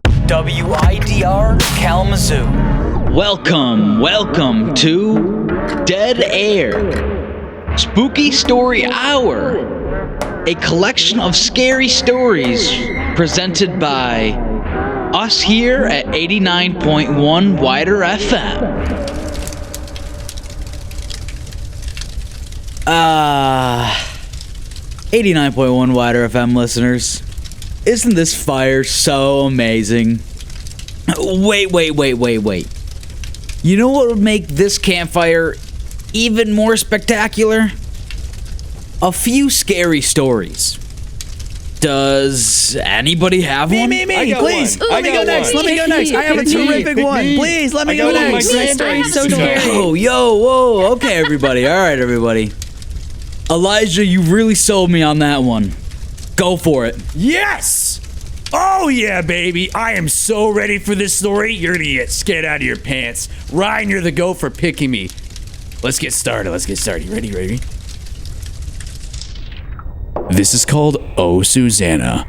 WIDR Kalamazoo. Welcome to Dead Air, Spooky Story Hour, a collection of scary stories presented by us here at 89.1 WIDR FM. 89.1 WIDR FM listeners. Isn't this fire so amazing? Wait. You know what would make this campfire even more spectacular? A few scary stories. Does anybody have one? Me, please. One. Let me go next. I have a terrific one. Please, let me go next. My story's so scary. Whoa. Okay, everybody. All right, everybody. Elijah, you really sold me on that one. Go for it. Yes! Oh yeah, baby. I am so ready for this story. You're gonna get scared out of your pants. Ryan, you're the go for picking me. Let's get started. You ready? This is called Oh Susanna.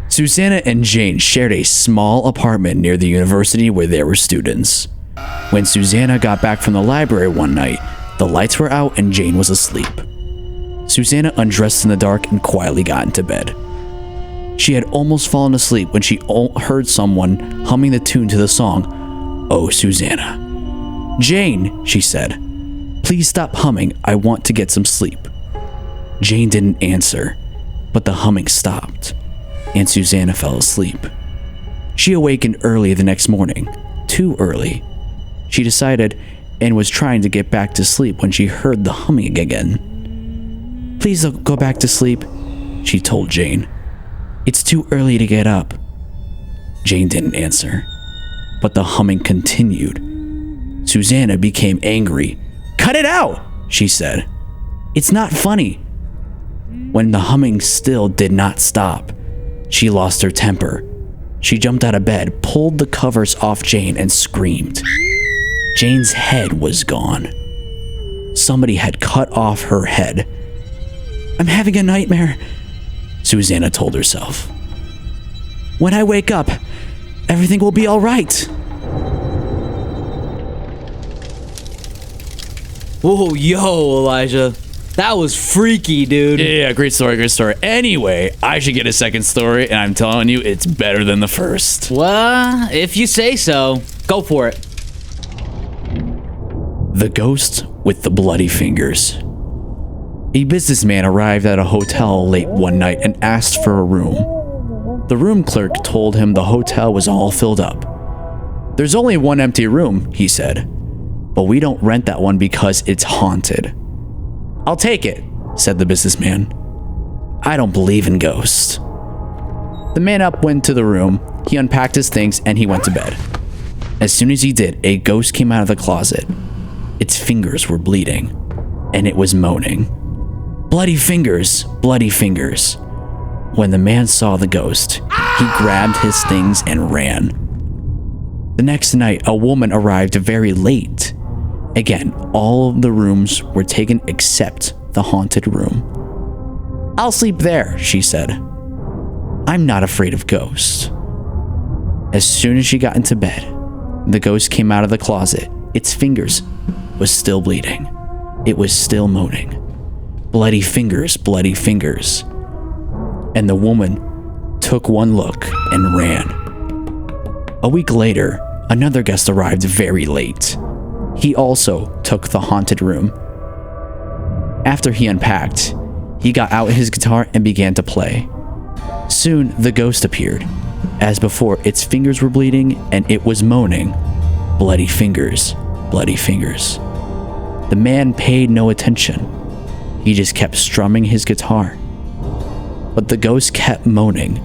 Susanna and Jane shared a small apartment near the university where they were students. When Susanna got back from the library one night, the lights were out and Jane was asleep. Susanna undressed in the dark and quietly got into bed. She had almost fallen asleep when she heard someone humming the tune to the song, Oh Susanna. Jane, she said, please stop humming. I want to get some sleep. Jane didn't answer, but the humming stopped, and Susanna fell asleep. She awakened early the next morning, too early. She decided and was trying to get back to sleep when she heard the humming again. Please don't go back to sleep, she told Jane. It's too early to get up. Jane didn't answer, but the humming continued. Susanna became angry. Cut it out, she said. It's not funny. When the humming still did not stop, she lost her temper. She jumped out of bed, pulled the covers off Jane, and screamed. Jane's head was gone. Somebody had cut off her head. I'm having a nightmare, Susanna told herself. When I wake up, everything will be all right. Whoa, yo, Elijah. That was freaky, dude. Yeah, great story. Anyway, I should get a second story, and I'm telling you, it's better than the first. Well, if you say so, go for it. The Ghost with the Bloody Fingers. A businessman arrived at a hotel late one night and asked for a room. The room clerk told him the hotel was all filled up. There's only one empty room, he said, but we don't rent that one because it's haunted. I'll take it, said the businessman. I don't believe in ghosts. The man went to the room, he unpacked his things, and he went to bed. As soon as he did, a ghost came out of the closet. Its fingers were bleeding, and it was moaning. Bloody fingers, bloody fingers. When the man saw the ghost, he grabbed his things and ran. The next night, a woman arrived very late. Again, all of the rooms were taken except the haunted room. I'll sleep there, she said. I'm not afraid of ghosts. As soon as she got into bed, the ghost came out of the closet. Its fingers was still bleeding. It was still moaning. Bloody fingers, bloody fingers. And the woman took one look and ran. A week later, another guest arrived very late. He also took the haunted room. After he unpacked, he got out his guitar and began to play. Soon, the ghost appeared. As before, its fingers were bleeding and it was moaning. Bloody fingers, bloody fingers. The man paid no attention. He just kept strumming his guitar. But the ghost kept moaning,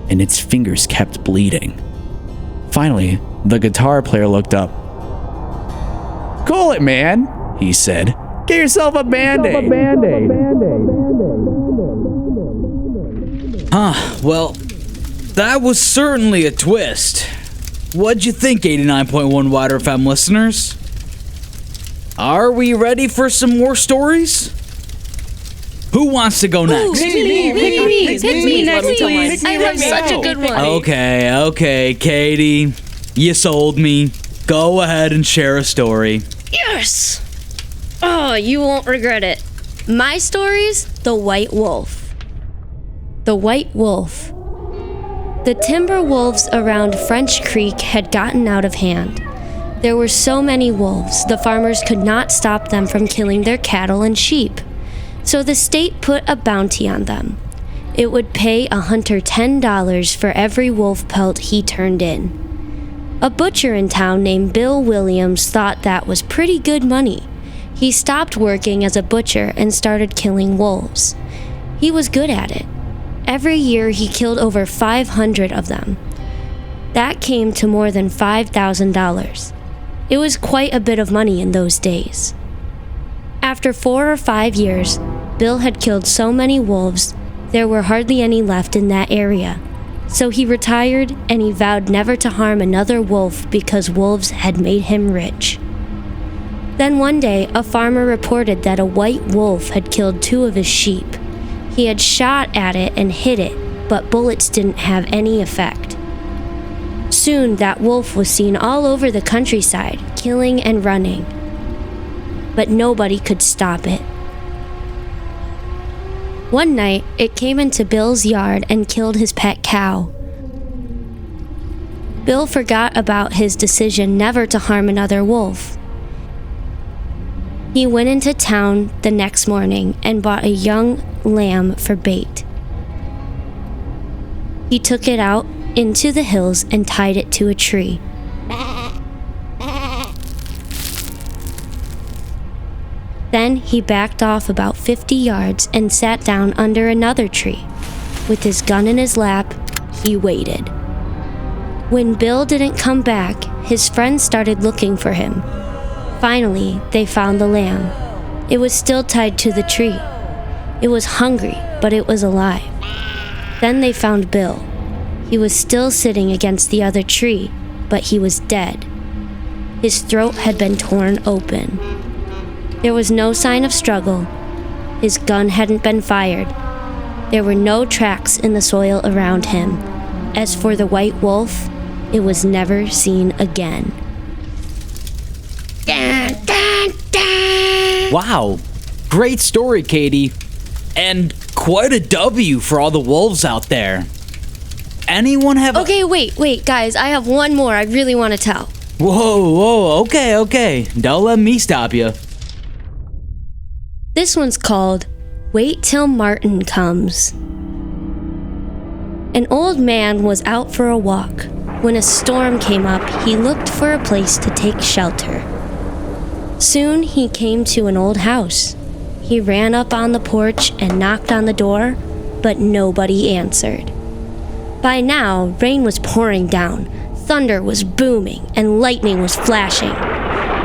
and its fingers kept bleeding. Finally, the guitar player looked up. Cool it, man, he said. Get yourself a Band-Aid. Well, that was certainly a twist. What'd you think, 89.1 WIDR FM listeners? Are we ready for some more stories? Who wants to go next? Pick me next, please. I have such a good one. Okay, Katie. You sold me. Go ahead and share a story. Yes! Oh, you won't regret it. My story's The White Wolf. The White Wolf. The timber wolves around French Creek had gotten out of hand. There were so many wolves, the farmers could not stop them from killing their cattle and sheep. So the state put a bounty on them. It would pay a hunter $10 for every wolf pelt he turned in. A butcher in town named Bill Williams thought that was pretty good money. He stopped working as a butcher and started killing wolves. He was good at it. Every year he killed over 500 of them. That came to more than $5,000. It was quite a bit of money in those days. After 4 or 5 years, Bill had killed so many wolves, there were hardly any left in that area. So he retired and he vowed never to harm another wolf because wolves had made him rich. Then one day, a farmer reported that a white wolf had killed 2 of his sheep. He had shot at it and hit it, but bullets didn't have any effect. Soon, that wolf was seen all over the countryside, killing and running. But nobody could stop it. One night, it came into Bill's yard and killed his pet cow. Bill forgot about his decision never to harm another wolf. He went into town the next morning and bought a young lamb for bait. He took it out into the hills and tied it to a tree. Then he backed off about 50 yards and sat down under another tree. With his gun in his lap, he waited. When Bill didn't come back, his friends started looking for him. Finally, they found the lamb. It was still tied to the tree. It was hungry, but it was alive. Then they found Bill. He was still sitting against the other tree, but he was dead. His throat had been torn open. There was no sign of struggle. His gun hadn't been fired. There were no tracks in the soil around him. As for the white wolf, it was never seen again. Wow, great story, Katie. And quite a W for all the wolves out there. Anyone have Okay, wait, guys, I have one more I really want to tell. Whoa, okay. Don't let me stop you. This one's called Wait Till Martin Comes. An old man was out for a walk. When a storm came up, he looked for a place to take shelter. Soon he came to an old house. He ran up on the porch and knocked on the door, but nobody answered. By now, rain was pouring down, thunder was booming, and lightning was flashing.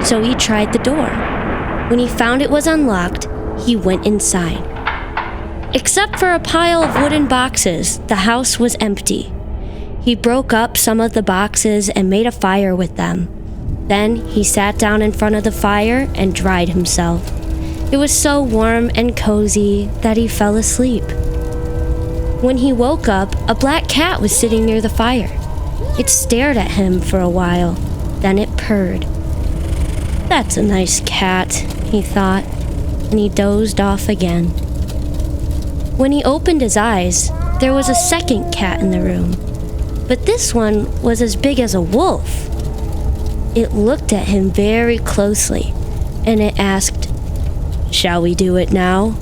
So he tried the door. When he found it was unlocked, he went inside. Except for a pile of wooden boxes, the house was empty. He broke up some of the boxes and made a fire with them. Then he sat down in front of the fire and dried himself. It was so warm and cozy that he fell asleep. When he woke up, a black cat was sitting near the fire. It stared at him for a while, then it purred. "That's a nice cat," he thought, and he dozed off again. When he opened his eyes, there was a second cat in the room, but this one was as big as a wolf. It looked at him very closely, and it asked, "Shall we do it now?"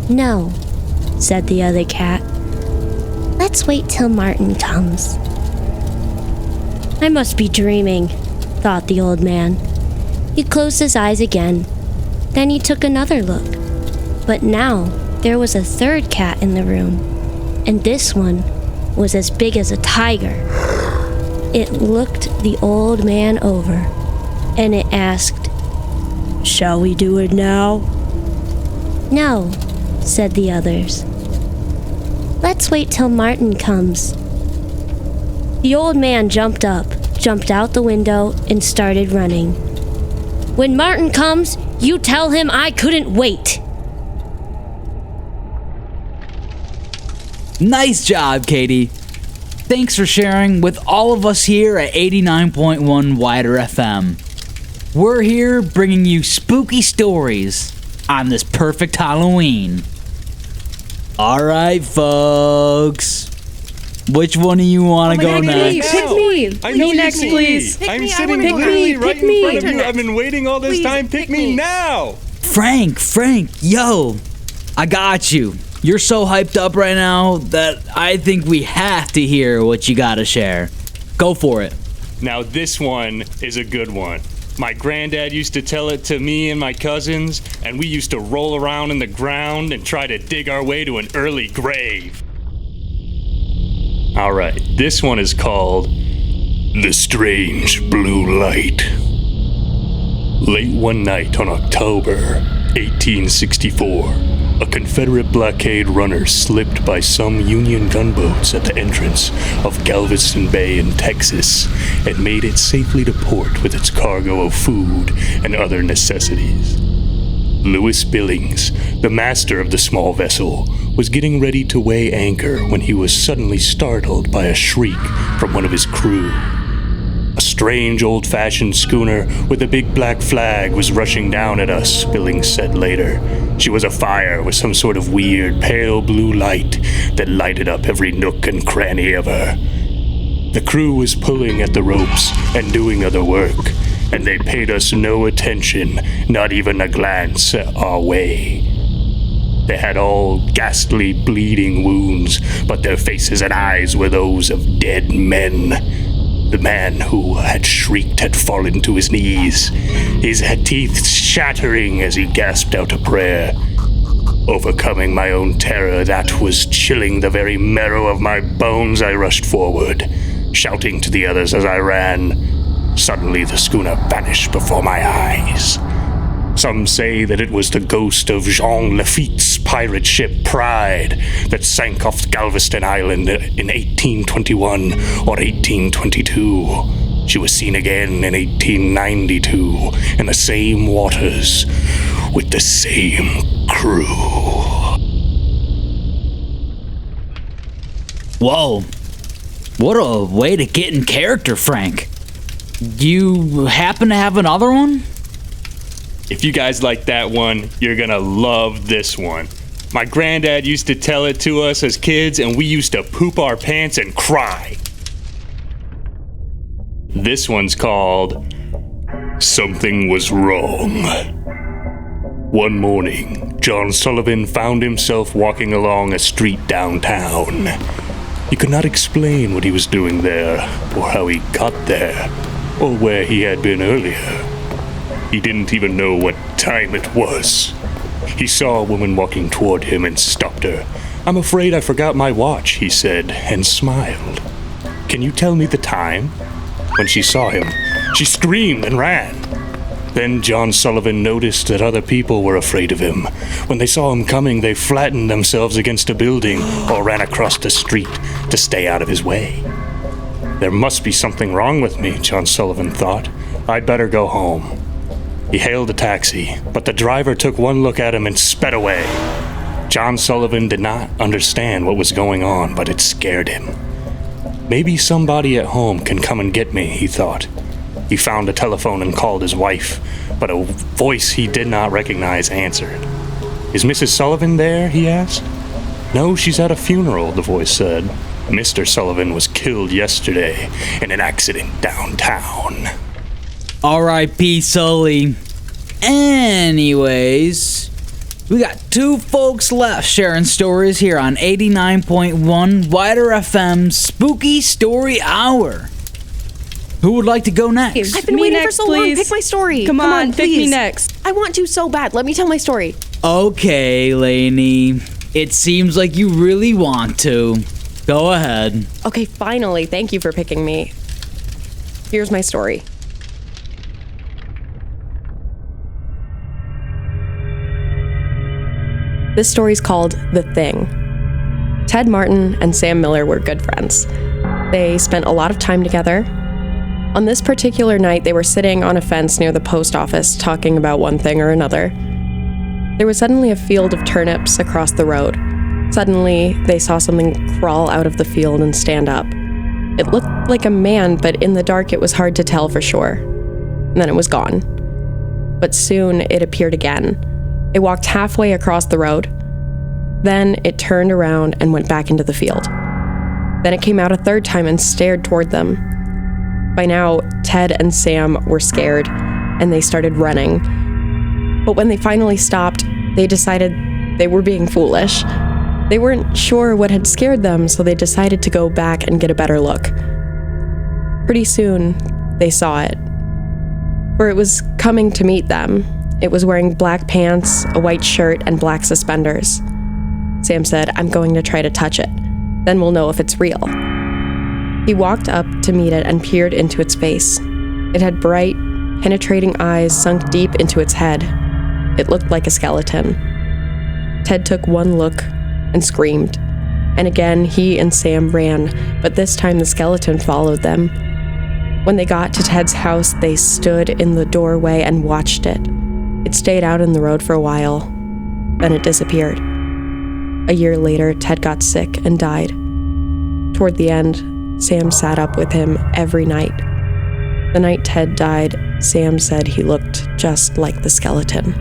"No," said the other cat. "Let's wait till Martin comes." "I must be dreaming," thought the old man. He closed his eyes again. Then he took another look. But now there was a third cat in the room, and this one was as big as a tiger. It looked the old man over, and it asked, "Shall we do it now?" "No," said the others. "Let's wait till Martin comes." The old man jumped up, jumped out the window, and started running. "When Martin comes, you tell him I couldn't wait." Nice job, Katie. Thanks for sharing with all of us here at 89.1 WIDR FM. We're here bringing you spooky stories on this perfect Halloween. All right, folks. Which one of you want to go next? Pick me. I know Me next, you please. I'm me. sitting Pick literally me. right Pick me. in front of you. Turn I've been waiting all this Please, time. Pick me now. Frank, yo, I got you. You're so hyped up right now that I think we have to hear what you got to share. Go for it. Now this one is a good one. My granddad used to tell it to me and my cousins, and we used to roll around in the ground and try to dig our way to an early grave. All right, this one is called The Strange Blue Light. Late one night on October 1864, a Confederate blockade runner slipped by some Union gunboats at the entrance of Galveston Bay in Texas and made it safely to port with its cargo of food and other necessities. Lewis Billings, the master of the small vessel, was getting ready to weigh anchor when he was suddenly startled by a shriek from one of his crew. A strange old-fashioned schooner with a big black flag was rushing down at us, Billings said later. She was afire with some sort of weird pale blue light that lighted up every nook and cranny of her. The crew was pulling at the ropes and doing other work, and they paid us no attention, not even a glance our way. They had all ghastly bleeding wounds, but their faces and eyes were those of dead men. The man who had shrieked had fallen to his knees, his teeth shattering as he gasped out a prayer. Overcoming my own terror that was chilling the very marrow of my bones, I rushed forward, shouting to the others as I ran. Suddenly the schooner vanished before my eyes. Some say that it was the ghost of Jean Lafitte's pirate ship Pride that sank off Galveston Island in 1821 or 1822. She was seen again in 1892 in the same waters with the same crew. Whoa. What a way to get in character, Frank. Do you happen to have another one? If you guys like that one, you're gonna love this one. My granddad used to tell it to us as kids, and we used to poop our pants and cry. This one's called Something Was Wrong. One morning, John Sullivan found himself walking along a street downtown. He could not explain what he was doing there, or how he got there, or where he had been earlier. He didn't even know what time it was. He saw a woman walking toward him and stopped her. "I'm afraid I forgot my watch," he said, and smiled. "Can you tell me the time?" When she saw him, she screamed and ran. Then John Sullivan noticed that other people were afraid of him. When they saw him coming, they flattened themselves against a building or ran across the street to stay out of his way. There must be something wrong with me, John Sullivan thought. I'd better go home. He hailed a taxi, but the driver took one look at him and sped away. John Sullivan did not understand what was going on, but it scared him. Maybe somebody at home can come and get me, he thought. He found a telephone and called his wife, but a voice he did not recognize answered. "Is Mrs. Sullivan there?" he asked. "No, she's at a funeral," the voice said. "Mr. Sullivan was killed yesterday in an accident downtown." R.I.P. Sully. Anyways, we got two folks left sharing stories here on 89.1 WIDR FM Spooky Story Hour. Who would like to go next? I've been waiting for so long. Pick my story. Come on, pick me please. next. I want to so bad. Let me tell my story. Okay, Lainey. It seems like you really want to. Go ahead. Okay, finally. Thank you for picking me. Here's my story. This story's called The Thing. Ted Martin and Sam Miller were good friends. They spent a lot of time together. On this particular night, they were sitting on a fence near the post office talking about one thing or another. There was suddenly a field of turnips across the road. Suddenly, they saw something crawl out of the field and stand up. It looked like a man, but in the dark it was hard to tell for sure. And then it was gone. But soon it appeared again. It walked halfway across the road. Then it turned around and went back into the field. Then it came out a third time and stared toward them. By now, Ted and Sam were scared, and they started running. But when they finally stopped, they decided they were being foolish. They weren't sure what had scared them, so they decided to go back and get a better look. Pretty soon, they saw it. For it was coming to meet them. It was wearing black pants, a white shirt, and black suspenders. Sam said, "I'm going to try to touch it. Then we'll know if it's real." He walked up to meet it and peered into its face. It had bright, penetrating eyes sunk deep into its head. It looked like a skeleton. Ted took one look and screamed. And again, he and Sam ran, but this time the skeleton followed them. When they got to Ted's house, they stood in the doorway and watched it. It stayed out in the road for a while. Then it disappeared. A year later, Ted got sick and died. Toward the end, Sam sat up with him every night. The night Ted died, Sam said he looked just like the skeleton.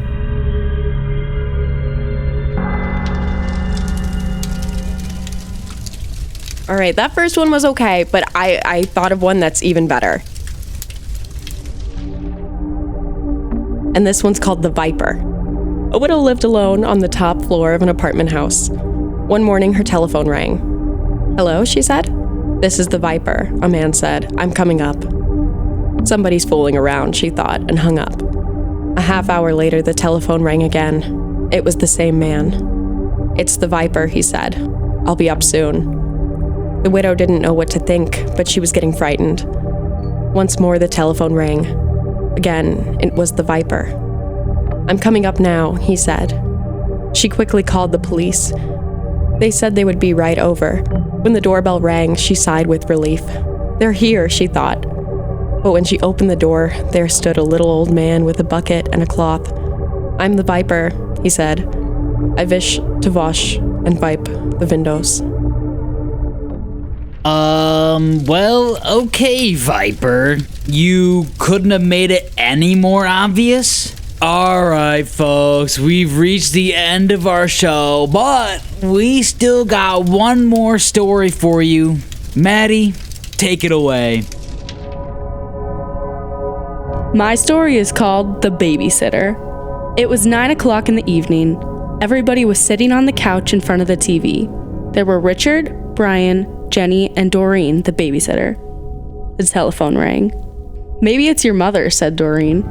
All right, that first one was okay, but I thought of one that's even better. And this one's called The Viper. A widow lived alone on the top floor of an apartment house. One morning, her telephone rang. "Hello," she said. "This is the Viper," a man said. "I'm coming up." Somebody's fooling around, she thought, and hung up. A half hour later, the telephone rang again. It was the same man. "It's the Viper," he said. "I'll be up soon." The widow didn't know what to think, but she was getting frightened. Once more, the telephone rang. Again, it was the Viper. "I'm coming up now," he said. She quickly called the police. They said they would be right over. When the doorbell rang, she sighed with relief. "They're here," she thought. But when she opened the door, there stood a little old man with a bucket and a cloth. "I'm the Viper," he said. "I wish to wash and wipe the windows." Well, okay, Viper. You couldn't have made it any more obvious? Alright, folks, we've reached the end of our show, but we still got one more story for you. Maddie, take it away. My story is called The Babysitter. It was 9 o'clock in the evening. Everybody was sitting on the couch in front of the TV. There were Richard, Brian, Jenny, and Doreen, the babysitter. The telephone rang. "Maybe it's your mother," said Doreen.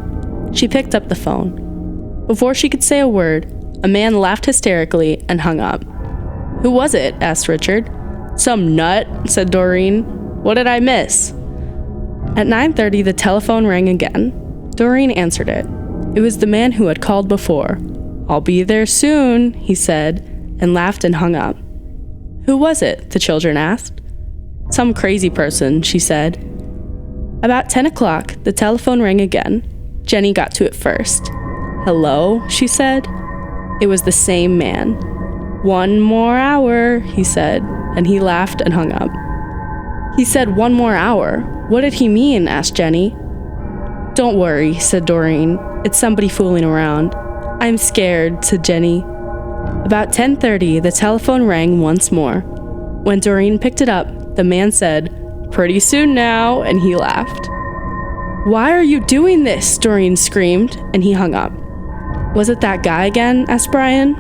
She picked up the phone. Before she could say a word, a man laughed hysterically and hung up. "Who was it?" asked Richard. "Some nut," said Doreen. "What did I miss?" At 9:30, the telephone rang again. Doreen answered it. It was the man who had called before. "I'll be there soon," he said, and laughed and hung up. "Who was it?" the children asked. "Some crazy person," she said. About 10 o'clock, the telephone rang again. Jenny got to it first. "Hello," she said. It was the same man. "One more hour," he said, and he laughed and hung up. He said 1 more hour. What did he mean? asked Jenny. "Don't worry," said Doreen. "It's somebody fooling around." "I'm scared," said Jenny. About 10:30, the telephone rang once more. When Doreen picked it up, the man said, "Pretty soon now," and he laughed. "Why are you doing this?" Doreen screamed, and he hung up. "Was it that guy again?" asked Brian.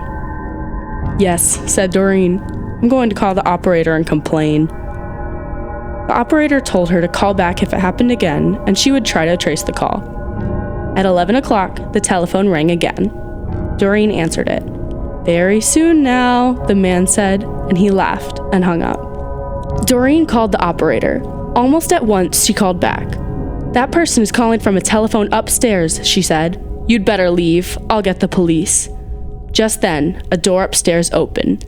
"Yes," said Doreen. "I'm going to call the operator and complain." The operator told her to call back if it happened again, and she would try to trace the call. At 11 o'clock, the telephone rang again. Doreen answered it. "Very soon now," the man said, and he laughed and hung up. Doreen called the operator. Almost at once, she called back. "That person is calling from a telephone upstairs," she said. "You'd better leave. I'll get the police." Just then, a door upstairs opened.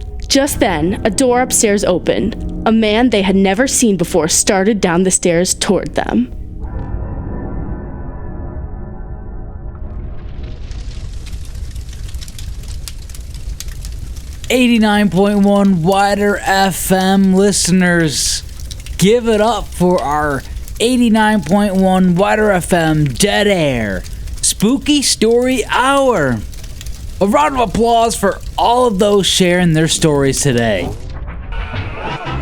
A man they had never seen before started down the stairs toward them. 89.1 WIDR FM listeners. Give it up for our 89.1 WIDR FM Dead Air Spooky Story Hour. A round of applause for all of those sharing their stories today.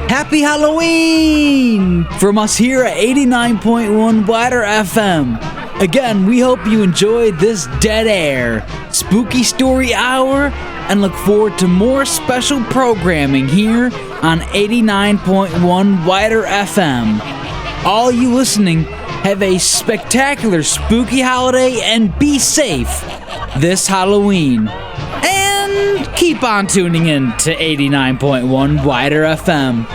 Happy Halloween from us here at 89.1 WIDR FM. Again, we hope you enjoyed this Dead Air Spooky Story Hour and look forward to more special programming here on 89.1 WIDR FM. All you listening, have a spectacular spooky holiday and be safe this Halloween. And keep on tuning in to 89.1 WIDR FM.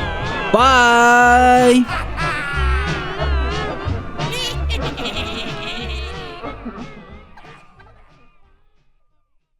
Bye!